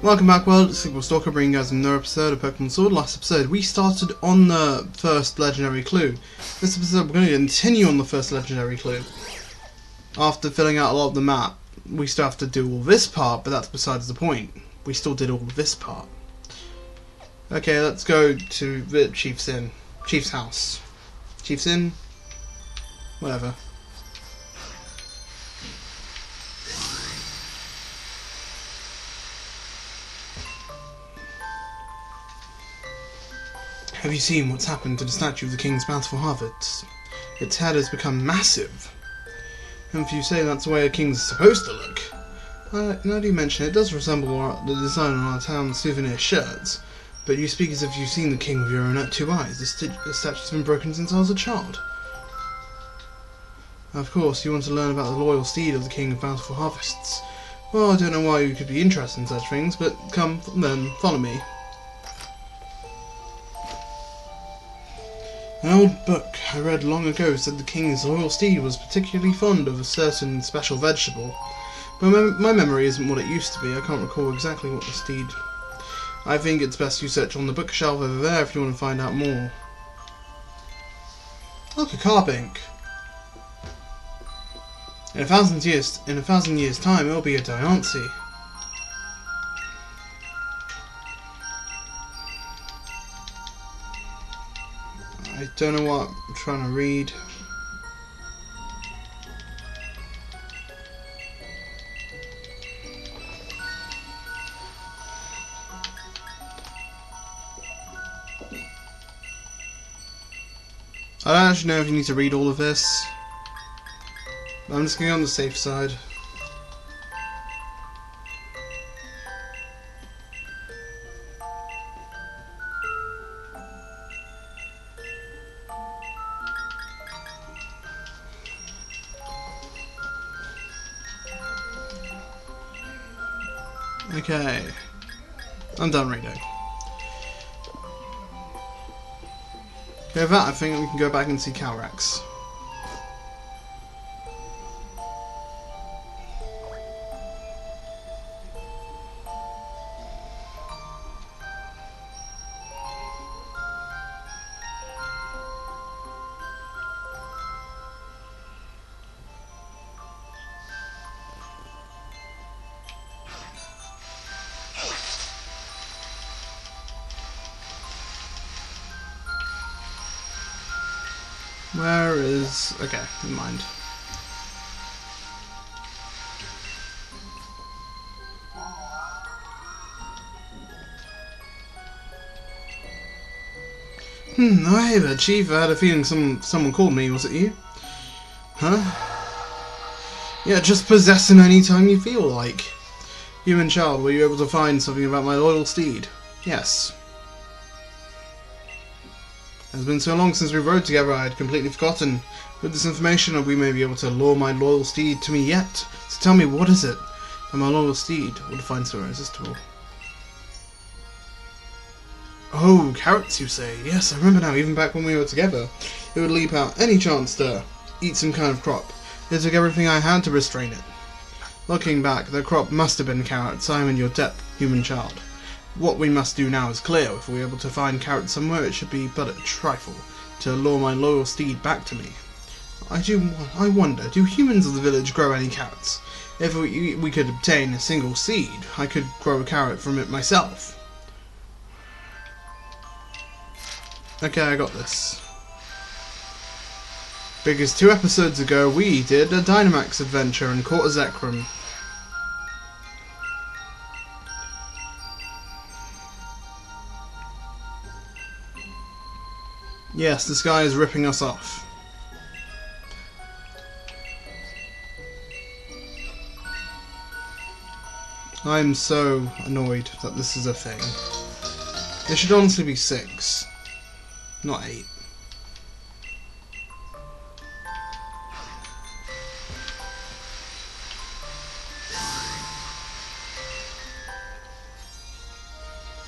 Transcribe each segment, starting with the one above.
Welcome back, world. It's Sequel Stalker, bringing you guys another episode of Pokemon Sword. Last episode, we started on the first legendary clue. This episode, we're going to continue on the first legendary clue. After filling out a lot of the map, we still have to do all this part, but that's besides the point. We still did all of this part. Okay, let's go to the Chief's Inn. Chief's house. Chief's Inn? Whatever. Have you seen what's happened to the statue of the King's Bountiful Harvest? Its head has become massive. And if you say that's the way a king's supposed to look, now that you mention it, it does resemble the design on our town's souvenir shirts, but you speak as if you've seen the king with your own two eyes. The statue's been broken since I was a child. Of course, you want to learn about the loyal steed of the King of Bountiful Harvests. Well, I don't know why you could be interested in such things, but come, then, follow me. An old book I read long ago said the king's loyal steed was particularly fond of a certain special vegetable, but my memory isn't what it used to be. I can't recall exactly what the steed... I think it's best you search on the bookshelf over there if you want to find out more. Look, a carbink. In a thousand years' time, it'll be a Diancie. I don't know what I'm trying to read. I don't actually know if you need to read all of this. I'm just going on the safe side. Okay, I'm done reading. Okay, with that I think we can go back and see Calrex. Where is... okay, never mind. Oh hey there, Chief. I had a feeling someone called me. Was it you? Huh? Yeah, just possess him any time you feel like. Human child, were you able to find something about my loyal steed? Yes. It has been so long since we rode together I had completely forgotten. With this information we may be able to lure my loyal steed to me yet. So tell me, what is it that my loyal steed would find so irresistible? Oh, carrots you say? Yes, I remember now, even back when we were together. It would leap out any chance to eat some kind of crop. It took everything I had to restrain it. Looking back, the crop must have been carrots. I am in your debt, human child. What we must do now is clear. If we are able to find carrots somewhere, it should be but a trifle to lure my loyal steed back to me. I wonder, do humans of the village grow any carrots? If we could obtain a single seed, I could grow a carrot from it myself. Okay, I got this. Because 2 episodes ago we did a Dynamax adventure and caught a Zekrom. Yes, this guy is ripping us off. I'm so annoyed that this is a thing. It should honestly be 6, not 8.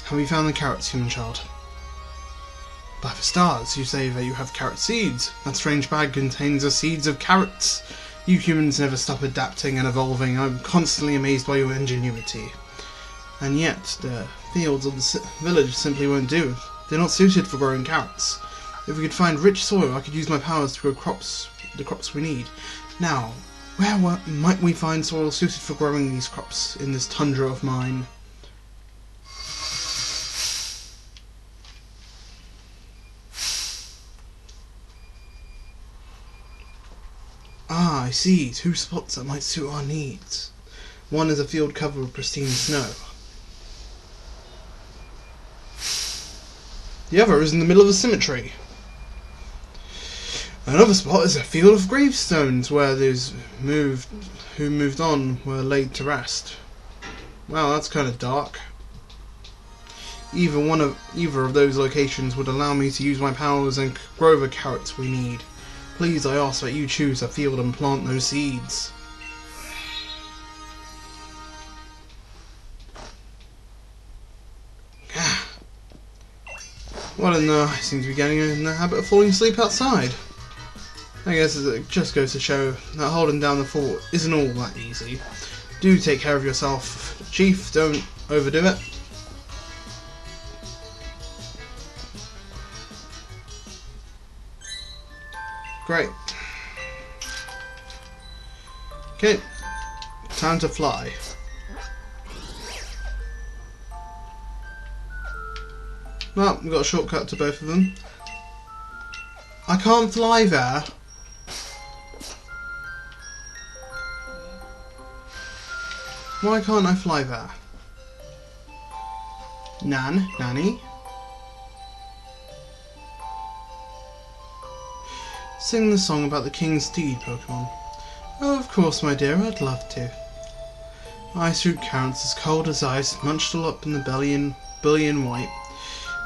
Have you found the carrots, human child? By the stars, you say that you have carrot seeds. That strange bag contains the seeds of carrots. You humans never stop adapting and evolving. I'm constantly amazed by your ingenuity. And yet, the fields of the village simply won't do. They're not suited for growing carrots. If we could find rich soil, I could use my powers to grow the crops we need. Now, where might we find soil suited for growing these crops in this tundra of mine? Ah, I see. 2 spots that might suit our needs. One is a field covered with pristine snow. The other is in the middle of a cemetery. Another spot is a field of gravestones where those who moved on were laid to rest. Wow, that's kind of dark. Either of those locations would allow me to use my powers and grow the carrots we need. Please, I ask that you choose a field and plant those seeds. Well, I seem to be getting in the habit of falling asleep outside. I guess it just goes to show that holding down the fort isn't all that easy. Do take care of yourself, Chief. Don't overdo it. Great. Okay, time to fly. Well, we've got a shortcut to both of them. I can't fly there. Why can't I fly there? Nanny? Sing the song about the King Steed Pokemon. Oh, of course, my dear, I'd love to. Ice root carrots as cold as ice, munched all up in the belly and white.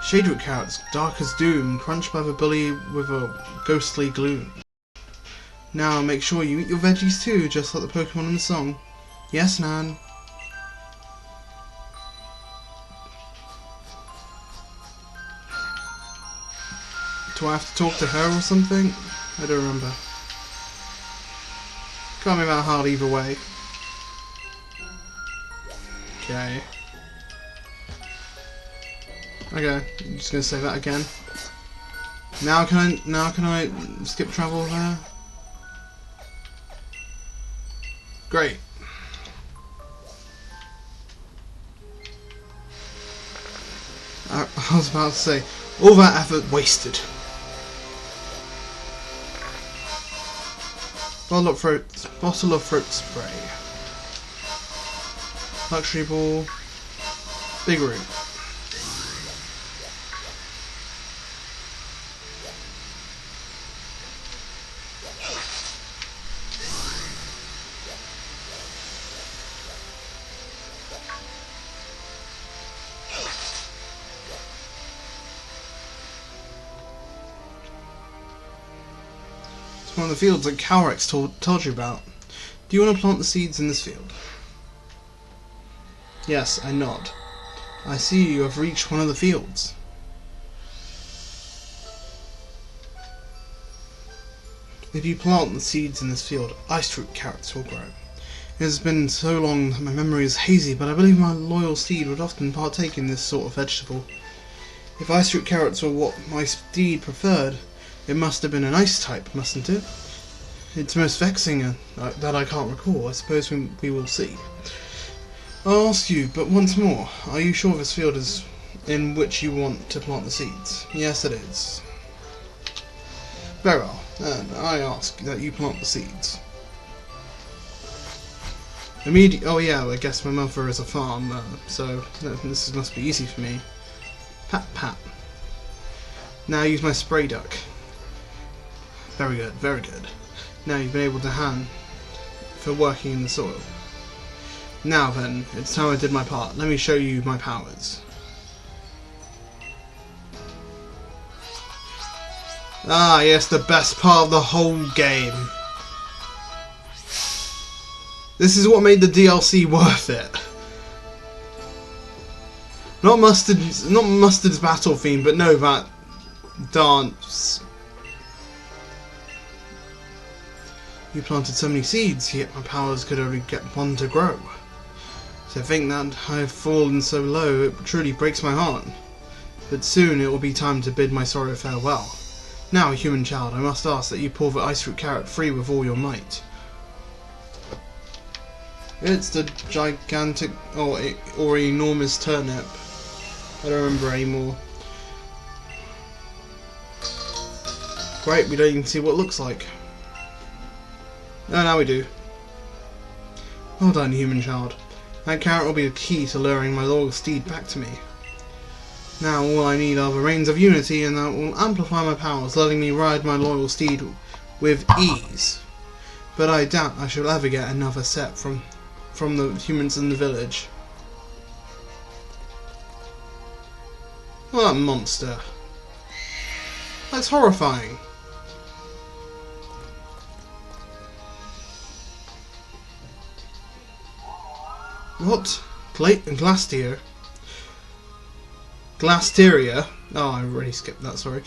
Shade root carrots, dark as doom, crunched by the belly with a ghostly gloom. Now make sure you eat your veggies too, just like the Pokemon in the song. Yes, Nan. Do I have to talk to her or something? I don't remember. Can't be that hard either way. Okay. Okay, I'm just gonna say that again. Now can I skip travel there? Great. I was about to say, all that effort wasted. Bottle of fruit spray. Luxury ball. Big root. One of the fields that Calrex told you about. Do you want to plant the seeds in this field? Yes, I nod. I see you have reached one of the fields. If you plant the seeds in this field, ice root carrots will grow. It has been so long that my memory is hazy, but I believe my loyal Steed would often partake in this sort of vegetable. If ice root carrots were what my Steed preferred, it must have been an ice type, mustn't it? It's most vexing that I can't recall. I suppose we will see. I'll ask you, but once more, are you sure this field is in which you want to plant the seeds? Yes, it is. Very well, then I ask that you plant the seeds. Oh yeah, I guess my mother is a farm, so this must be easy for me. Pat pat. Now use my spray duck. Very good, very good. Now you've been able to hand for working in the soil. Now then, it's time I did my part. Let me show you my powers. Ah, yes, the best part of the whole game. This is what made the DLC worth it. Not Mustard's battle theme, but no, that dance. You planted so many seeds, yet my powers could only get one to grow. To think that I have fallen so low, it truly breaks my heart. But soon it will be time to bid my sorrow farewell. Now, human child, I must ask that you pull the ice fruit carrot free with all your might. It's the gigantic or enormous turnip. I don't remember anymore. Great, we don't even see what it looks like. Oh, now we do. Well done, human child. That carrot will be the key to luring my loyal steed back to me. Now all I need are the reins of unity, and that will amplify my powers, letting me ride my loyal steed with ease. But I doubt I shall ever get another set from the humans in the village. What a monster. That's horrifying. What? Glasteria? Oh, I already skipped that, sorry.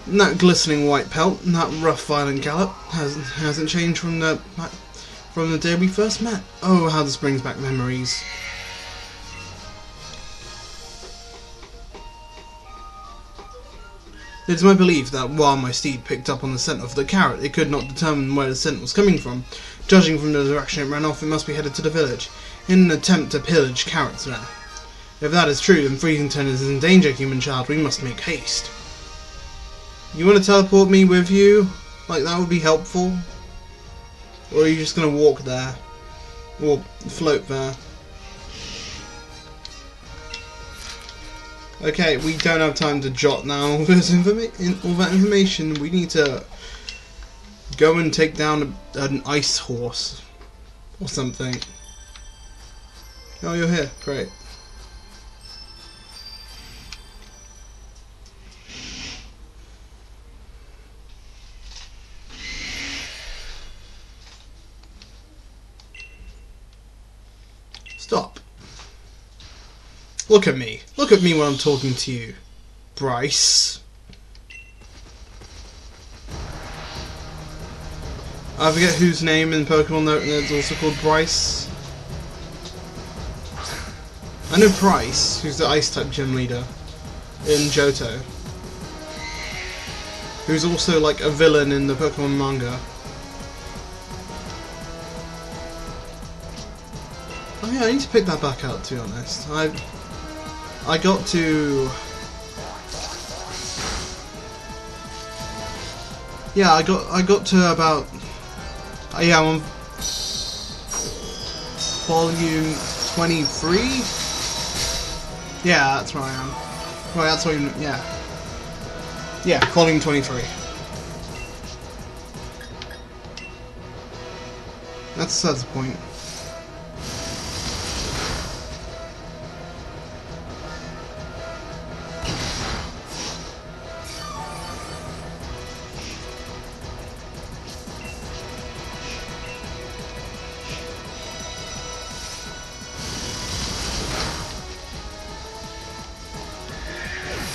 That glistening white pelt, and that rough violent gallop hasn't changed from the day we first met. Oh, how this brings back memories. It is my belief that while my steed picked up on the scent of the carrot, it could not determine where the scent was coming from. Judging from the direction it ran off, it must be headed to the village, in an attempt to pillage carrots there. If that is true, then Freezington is in danger, human child. We must make haste. You want to teleport me with you? Like, that would be helpful? Or are you just going to walk there? Or float there? Okay, we don't have time to jot down all that information. We need to go and take down an ice horse. Or something. Oh, you're here. Great. Stop. Look at me. Look at me when I'm talking to you, Bryce. I forget whose name in Pokemon Note is also called Bryce. I know Bryce, who's the Ice-type gym leader in Johto, who's also like a villain in the Pokemon manga. Oh yeah, I need to pick that back up, to be honest. I got to... Yeah, I got to about... yeah, I'm on volume 23? Yeah, that's where I am. Well, that's what you... yeah. Yeah, volume 23. That's the point.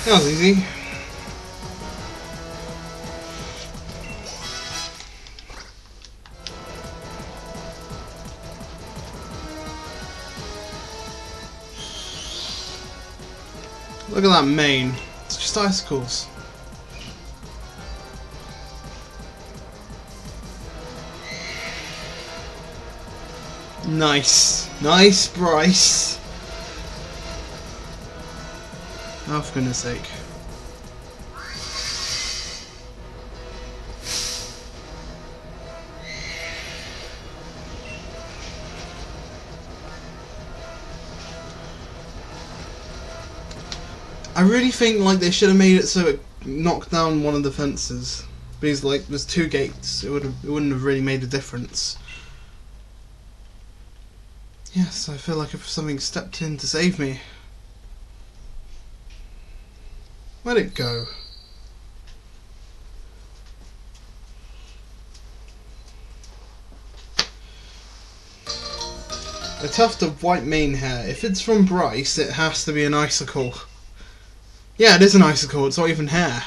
That was easy. Look at that mane. It's just icicles. Nice. Nice, Bryce. Oh, for goodness sake. I really think like they should have made it so it knocked down one of the fences. Because like there's two gates, it wouldn't have really made a difference. Yes, I feel like if something stepped in to save me. Let it go. A tuft of white mane hair. If it's from Bryce, it has to be an icicle. Yeah, it is an icicle. It's not even hair.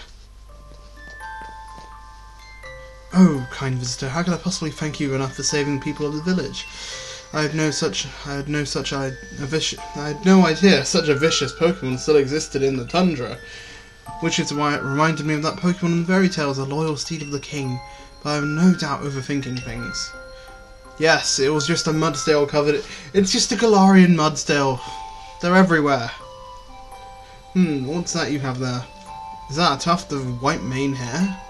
Oh, kind visitor, how could I possibly thank you enough for saving the people of the village? I had no idea such a vicious Pokemon still existed in the tundra, which is why it reminded me of that Pokemon in the fairy tales, the loyal steed of the king. But I'm no doubt overthinking things. Yes, it was just a Mudsdale covered. It's just a Galarian Mudsdale. They're everywhere. What's that you have there? Is that a tuft of white mane hair?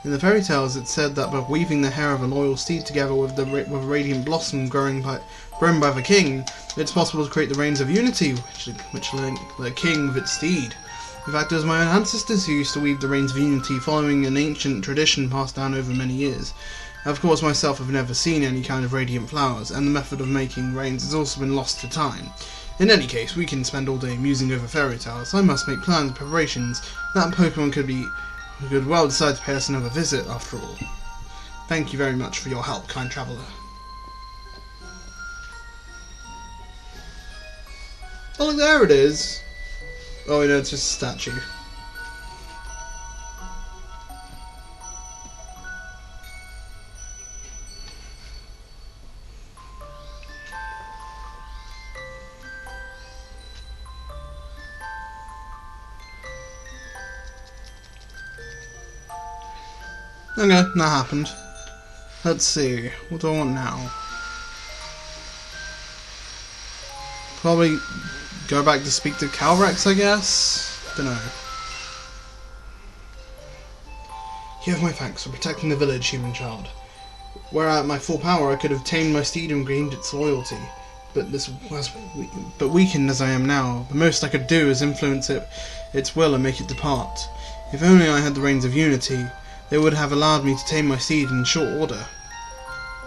In the fairy tales, it said that by weaving the hair of a loyal steed together with a radiant blossom grown by the king, it's possible to create the reigns of unity, which link the king with its steed. In fact, it was my own ancestors who used to weave the reigns of unity, following an ancient tradition passed down over many years. Of course, myself have never seen any kind of radiant flowers, and the method of making reigns has also been lost to time. In any case, we can spend all day musing over fairy tales. I must make plans and preparations. That Pokemon could well decide to pay us another visit, after all. Thank you very much for your help, kind traveller. Oh, look, there it is. Oh, no, it's just a statue. Okay, that happened. Let's see, what do I want now? Probably go back to speak to Calrex, I guess? Dunno. You have my thanks for protecting the village, human child. Were I at my full power, I could have tamed my steed and gained its loyalty. But weakened as I am now, the most I could do is influence its will and make it depart. If only I had the reins of unity, they would have allowed me to tame my steed in short order.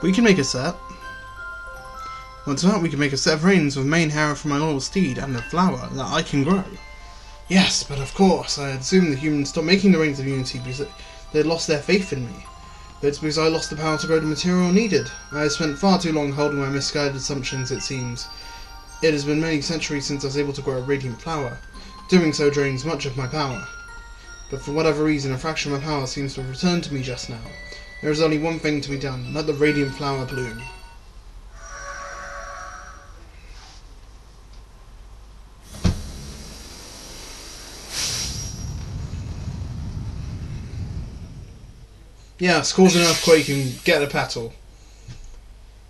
We can make a set. What's that? We can make a set of reins with mane hair from my loyal steed and a flower that I can grow. Yes, but of course, I assumed the humans stopped making the reins of unity because they had lost their faith in me. But it's because I lost the power to grow the material needed. I have spent far too long holding my misguided assumptions, it seems. It has been many centuries since I was able to grow a radiant flower. Doing so drains much of my power. But for whatever reason, a fraction of my power seems to have returned to me just now. There is only one thing to be done. Let the radiant flower bloom. Yes, cause an earthquake and get a petal.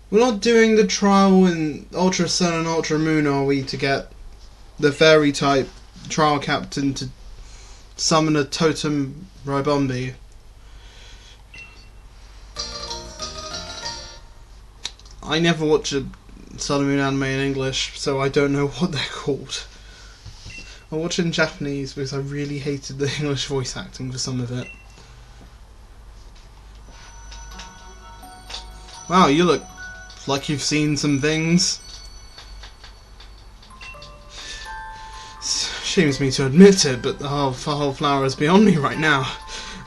We're not doing the trial in Ultra Sun and Ultra Moon, are we, to get the fairy type trial captain to summon a totem Ribombi? I never watch a Sun and Moon anime in English, so I don't know what they're called. I watch it in Japanese because I really hated the English voice acting for some of it. Wow, you look like you've seen some things. Shames me to admit it, but the whole flower is beyond me right now.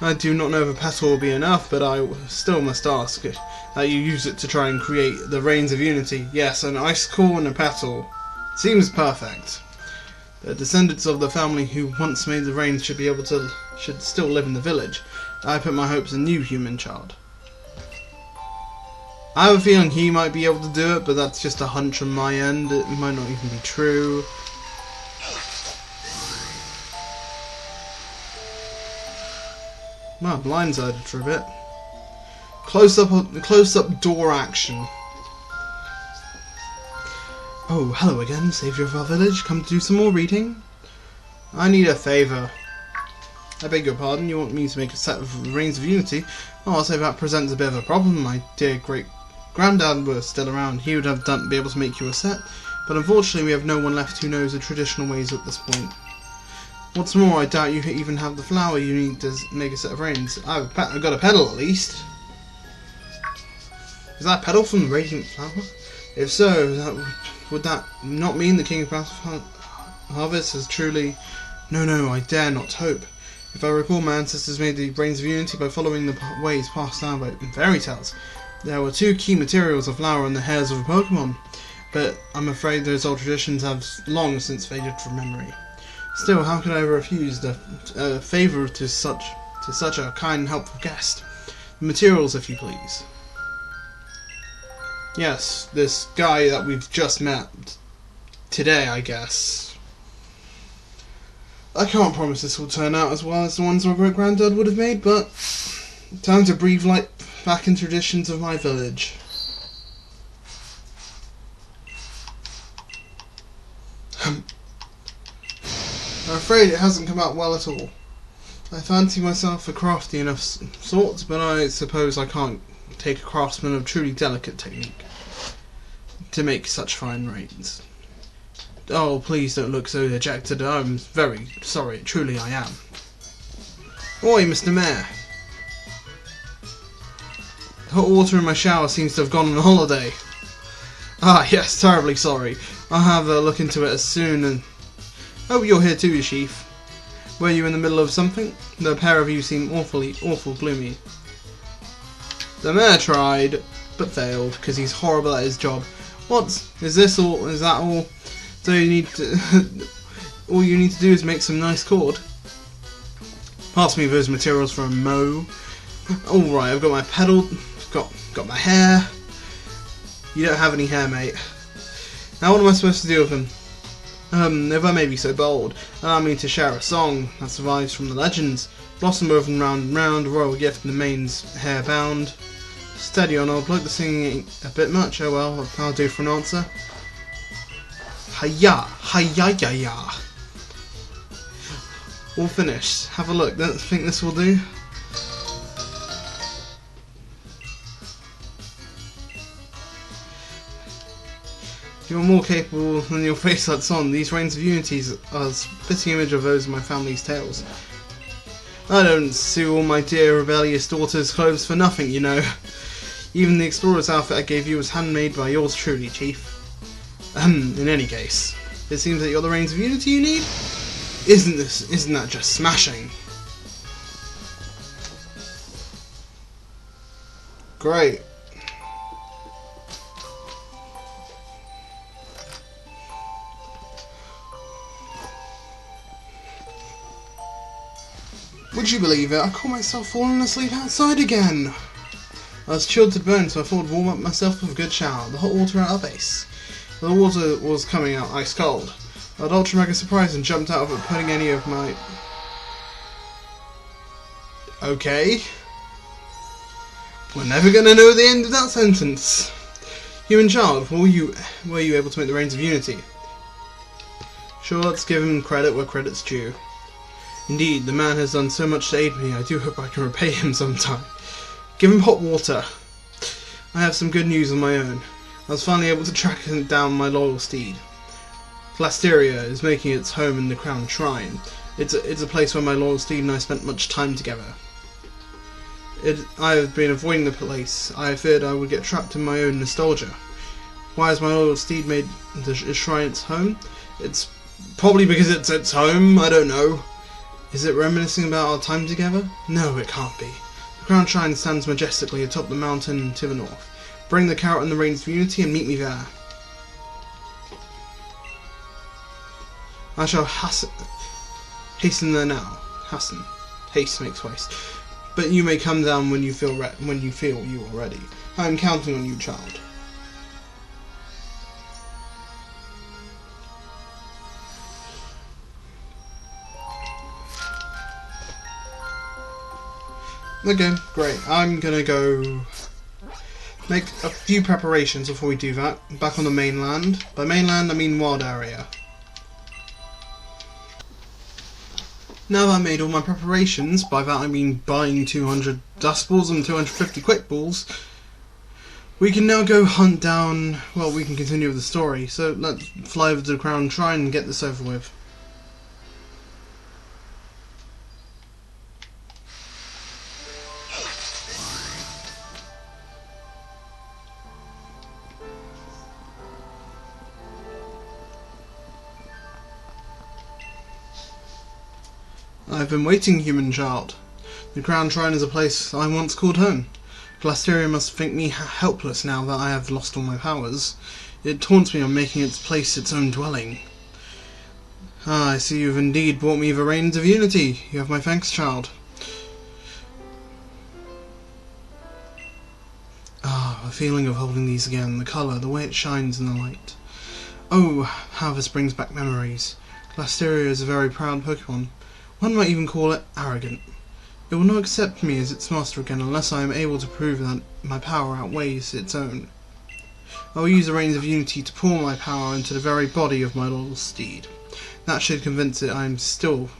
I do not know if a petal will be enough, but I still must ask that you use it to try and create the reigns of unity. Yes, an icicle and a petal. Seems perfect. The descendants of the family who once made the reigns should still live in the village. I put my hopes in you, human child. I have a feeling he might be able to do it, but that's just a hunch on my end. It might not even be true. Well, blindsided for a bit. Close up door action. Oh, hello again, savior of our village. Come to do some more reading? I need a favour. I beg your pardon, you want me to make a set of reigns of unity? Oh, I'll say that presents a bit of a problem. My dear great-granddad were still around. He would have be able to make you a set. But unfortunately we have no one left who knows the traditional ways at this point. What's more, I doubt you even have the flower you need to make a set of reins. I've got a petal at least. Is that a petal from the radiant flower? If so, would that not mean the King of Harvest has truly... No, I dare not hope. If I recall, my ancestors made the reigns of unity by following the ways passed down in fairy tales. There were two key materials, a flower and the hairs of a Pokemon, but I'm afraid those old traditions have long since faded from memory. Still, how could I refuse the favour to such a kind and helpful guest? The materials, if you please. Yes, this guy that we've just met today, I guess. I can't promise this will turn out as well as the ones my great-granddad would have made, but time to breathe life back in traditions of my village. I'm afraid it hasn't come out well at all. I fancy myself a crafty enough sort, but I suppose I can't take a craftsman of truly delicate technique to make such fine rains. Oh, please don't look so dejected. I'm very sorry, truly I am. Oi, Mr. Mayor. The hot water in my shower seems to have gone on holiday. Ah, yes, terribly sorry. I'll have a look into it as soon and... Oh, you're here too, Chief. Were you in the middle of something? The pair of you seem awful gloomy. The mayor tried, but failed, because he's horrible at his job. What? Is this all? Is that all? So you need to... all you need to do is make some nice cord. Pass me those materials for a mow. Alright, I've got my pedal, got my hair. You don't have any hair, mate. Now what am I supposed to do with them? If I may be so bold, allow me to share a song that survives from the legends. Blossom moving round and round, a royal gift in the mains hair bound. Steady on, old bloke, the singing ain't a bit much. Oh well, I'll do for an answer. Hiya, hiya, ya, ya. All finished. Have a look. Don't think this will do? You're more capable than your face lets on. These reigns of unities are a fitting image of those of my family's tales. I don't sew all my dear rebellious daughter's clothes for nothing, you know. Even the explorer's outfit I gave you was handmade by yours truly, Chief. In any case, it seems that you're the reigns of unity you need? Isn't that just smashing? Great. Would you believe it? I caught myself falling asleep outside again. I was chilled to the bone, so I thought I'd warm up myself with a good shower. The hot water at our base. The water was coming out ice cold. I was ultra mega surprised and jumped out of it, putting any of my... Okay. We're never gonna know the end of that sentence. Human child, were you able to make the reigns of unity? Sure, let's give him credit where credit's due. Indeed, the man has done so much to aid me, I do hope I can repay him sometime. Give him hot water. I have some good news of my own. I was finally able to track down my loyal steed. Glasteria is making its home in the Crown Shrine. It's a place where my loyal steed and I spent much time together. I have been avoiding the place. I feared I would get trapped in my own nostalgia. Why has my loyal steed made the shrine its home? It's probably because it's its home, I don't know. Is it reminiscing about our time together? No, it can't be. The Crown Shrine stands majestically atop the mountain to the north. Bring the carrot and the reins of unity and meet me there. I shall hasten there now. Hasten. Haste makes waste. But you may come down when you feel you are ready. I am counting on you, child. Okay, great. I'm gonna go make a few preparations before we do that. Back on the mainland. By mainland, I mean wild area. Now that I made all my preparations, by that I mean buying 200 dust balls and 250 quick balls, we can now go hunt down, well, we can continue with the story. So let's fly over to the Crown Shrine and get this over with. I've been waiting, human child. The Crown Shrine is a place I once called home. Glasteria must think me helpless now that I have lost all my powers. It taunts me on making its place its own dwelling. Ah, I see you've indeed brought me the reins of unity. You have my thanks, child. Ah, feeling of holding these again, the colour, the way it shines in the light. Oh, how this brings back memories. Glasteria is a very proud Pokemon. One might even call it arrogant. It will not accept me as its master again unless I am able to prove that my power outweighs its own. I will use the Reins of Unity to pour my power into the very body of my loyal steed. That should convince it I am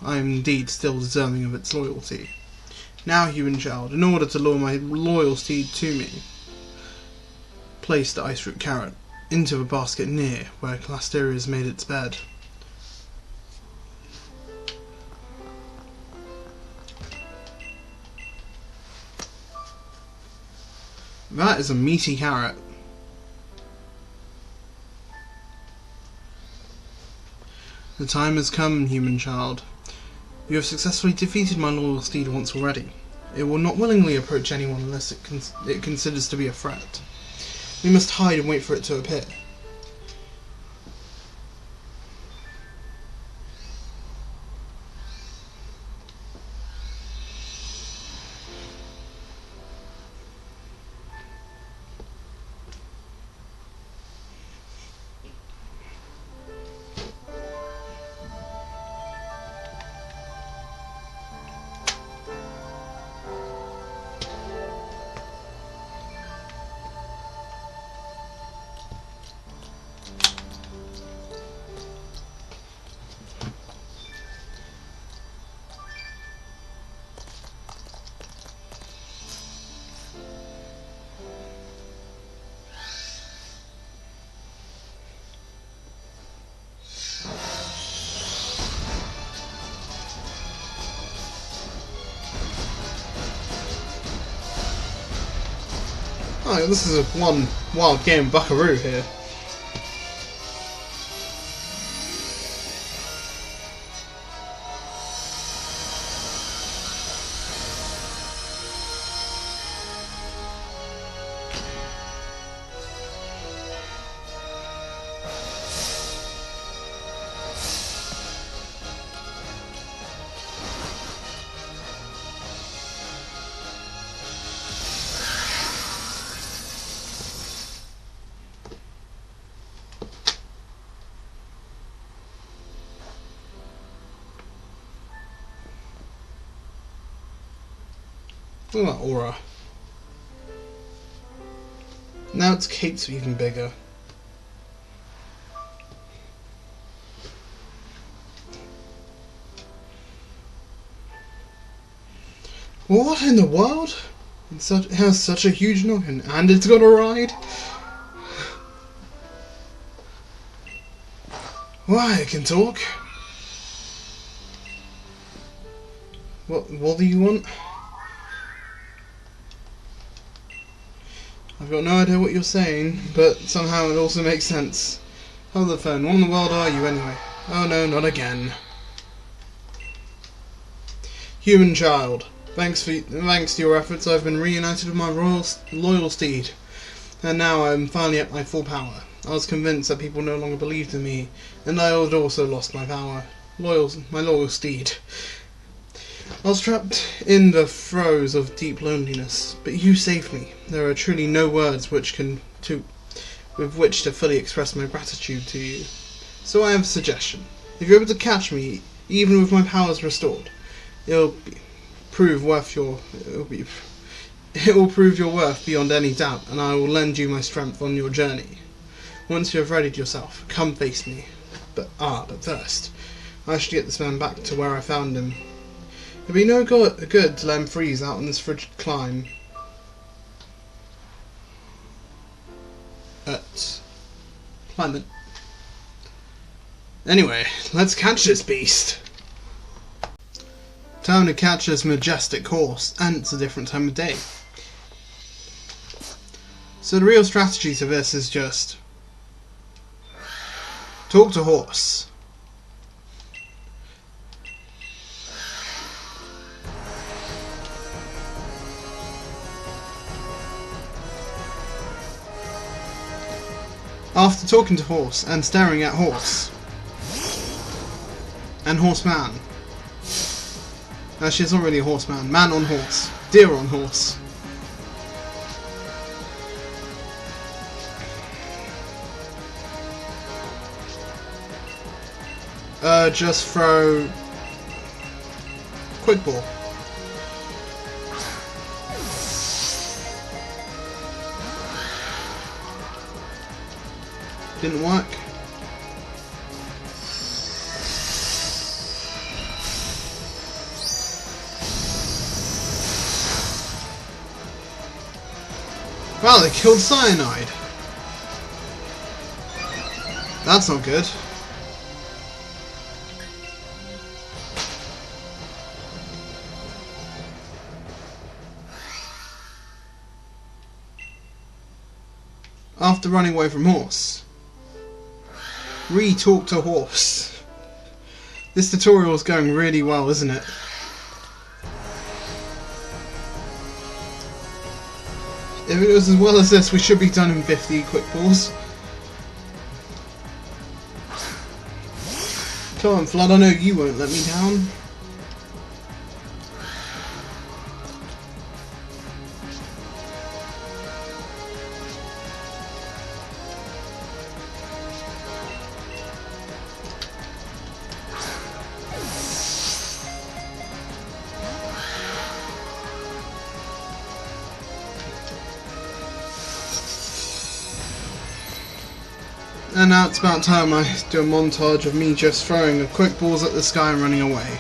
indeed still deserving of its loyalty. Now, human child, in order to lure my loyal steed to me, place the ice root carrot into a basket near where Glasteria has made its bed. That is a meaty carrot. The time has come, human child. You have successfully defeated my loyal steed once already. It will not willingly approach anyone unless it considers to be a threat. We must hide and wait for it to appear. Oh, this is a one wild game buckaroo here. Look at that aura. Now its capes are even bigger. What in the world? It has such a huge noggin, and it's got a ride? Why, it can talk? What do you want? I've got no idea what you're saying, but somehow it also makes sense. Hold the phone. What in the world are you, anyway? Oh no, not again. Human child. Thanks to your efforts, I've been reunited with my loyal steed. And now I'm finally at my full power. I was convinced that people no longer believed in me, and I had also lost my power. My loyal steed. I was trapped in the throes of deep loneliness, but you saved me. There are truly no words with which to fully express my gratitude to you. So I have a suggestion. If you're able to catch me, even with my powers restored, it will prove your worth beyond any doubt, and I will lend you my strength on your journey. Once you have readied yourself, come face me. But first, I should get this man back to where I found him. It'd be no good to let him freeze out on this frigid climate. Anyway, let's catch this beast. Time to catch this majestic horse, and it's a different time of day. So the real strategy to this is just talk to horse. After talking to horse and staring at horse and horseman. Actually, it's not really a horseman. Man on horse. Deer on horse. just throw quick ball. Didn't work. Wow, they killed Cyanide. That's not good. After running away from horse. Re-talk to horse. This tutorial is going really well, isn't it? If it was as well as this, we should be done in 50 quick balls. Come on, Flood, I know you won't let me down. And now it's about time I do a montage of me just throwing quick balls at the sky and running away.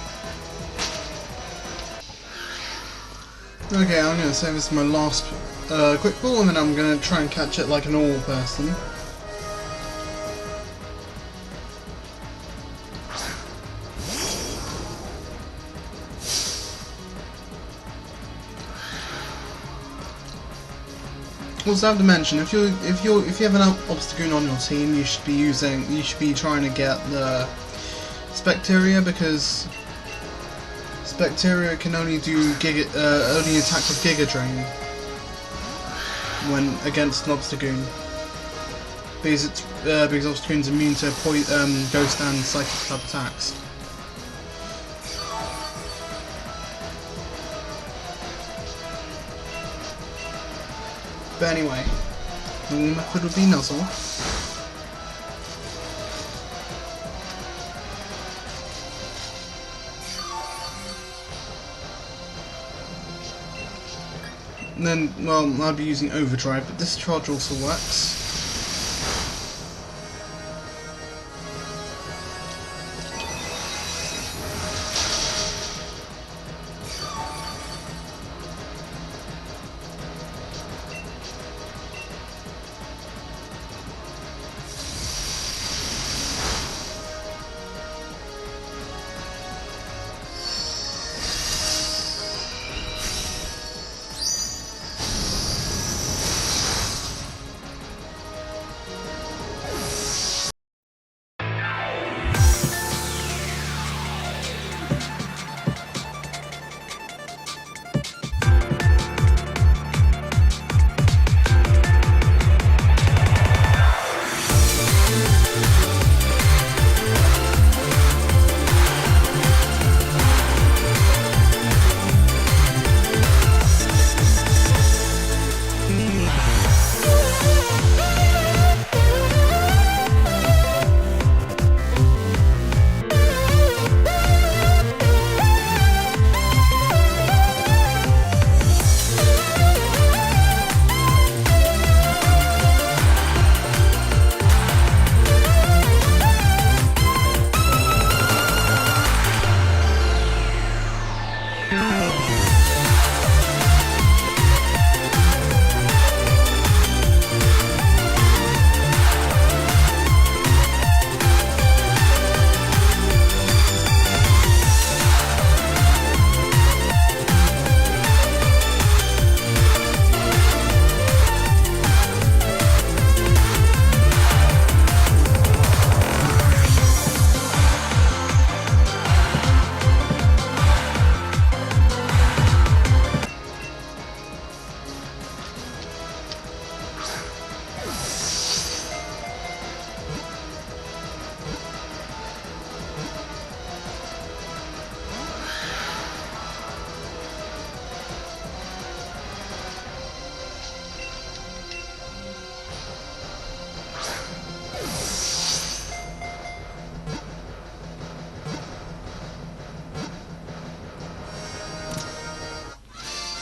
Okay, I'm going to say this is my last quick ball, and then I'm going to try and catch it like a normal person. Also, I have to mention, if you have an obstacle on your team, you should be trying to get the Specteria, because Specteria can only do only attack with Giga Drain when against an obstacle, because obstacle's immune to Ghost and Psychic type attacks. But anyway, the method would be Nuzzle. And then, well, I'd be using Overdrive, but this charge also works.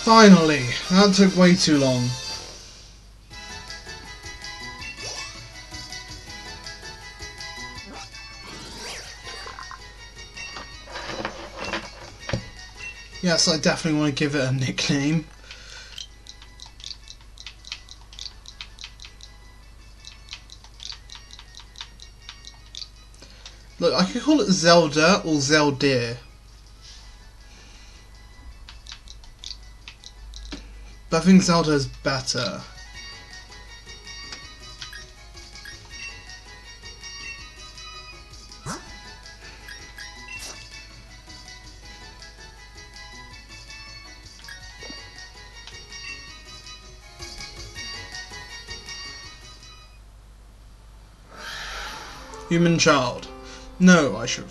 Finally! That took way too long. Yes, I definitely want to give it a nickname. Look, I could call it Zelda or Zelda. But I think Zelda is better. Human child. No, I should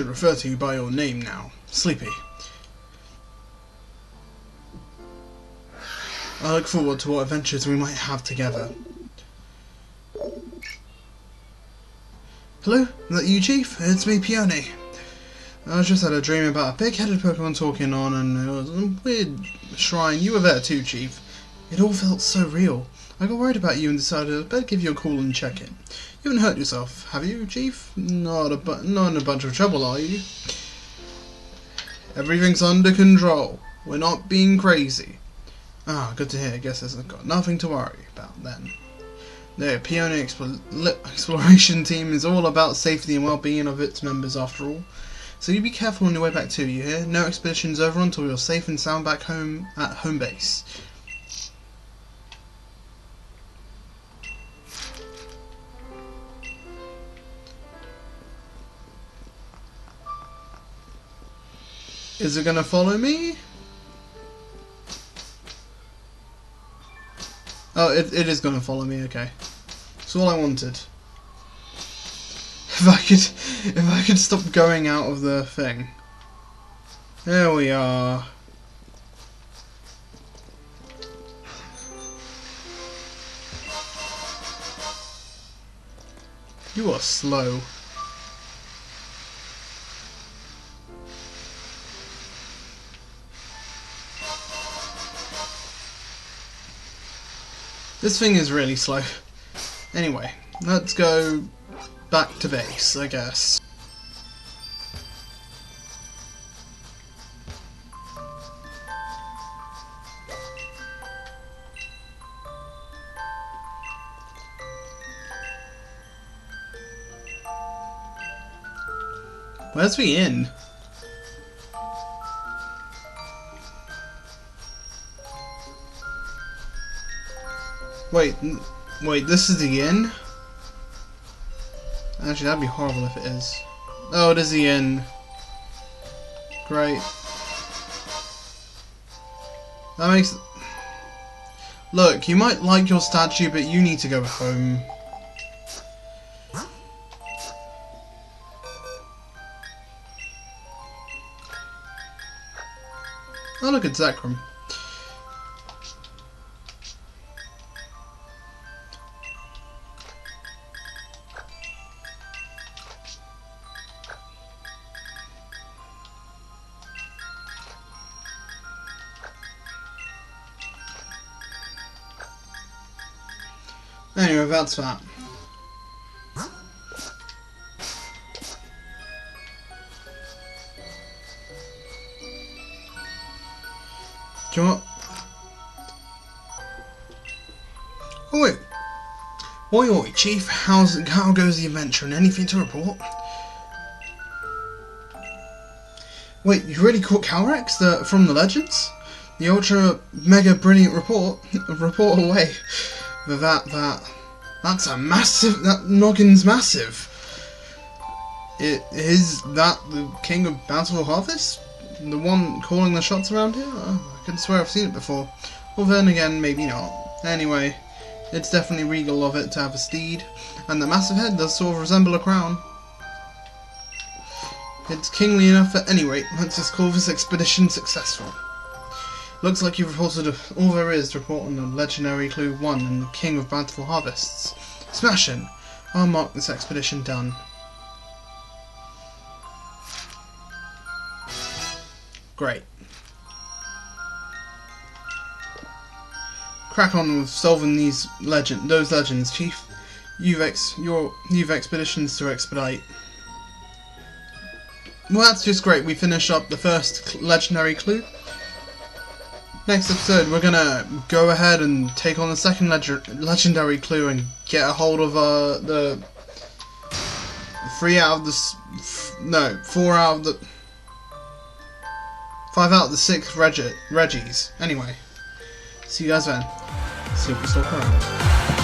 refer to you by your name now. Sleepy. I look forward to what adventures we might have together. Hello? Is that you, Chief? It's me, Peony. I just had a dream about a big-headed Pokemon talking on, and it was a weird shrine. You were there too, Chief. It all felt so real. I got worried about you and decided I'd better give you a call and check in. You haven't hurt yourself, have you, Chief? Not in a bunch of trouble, are you? Everything's under control. We're not being crazy. Ah, good to hear. I guess I've got nothing to worry about then. The Peony Exploration Team is all about safety and well-being of its members, after all. So you be careful on your way back too, you hear? No expeditions over until you're safe and sound back home at home base. Is it gonna follow me? Oh, it is gonna follow me, okay. That's all I wanted. If I could stop going out of the thing. There we are. You are slow. This thing is really slow. Anyway, let's go back to base, I guess. Where's the inn? Wait, this is the inn? Actually, that'd be horrible if it is. Oh, it is the inn. Great. That makes... Look, you might like your statue, but you need to go home. Oh, look, it's Zekrom. Anyway, that's that. Do you want... Oh wait. Oi, Chief, how goes the adventure and anything to report? Wait, you really caught Calrex from the Legends? The ultra mega brilliant report away. That's a massive, that noggin's massive. Is that the King of Bountiful Harvest? The one calling the shots around here? I could swear I've seen it before. Well then again, maybe not. Anyway, it's definitely regal of it to have a steed, and the massive head does sort of resemble a crown. It's kingly enough at any rate. Let's just call this expedition successful. Looks like you've reported all there is to report on the legendary Clue 1 and the King of Bountiful Harvests. Smashing! I'll mark this expedition done. Great. crack on with solving those legends, Chief. You've expeditions to expedite. Well, that's just great. We finished up the first legendary clue. Next episode, we're gonna go ahead and take on the second legendary clue and get a hold of the 5 out of the 6 Reggies. Anyway, see you guys then. Super Stalker.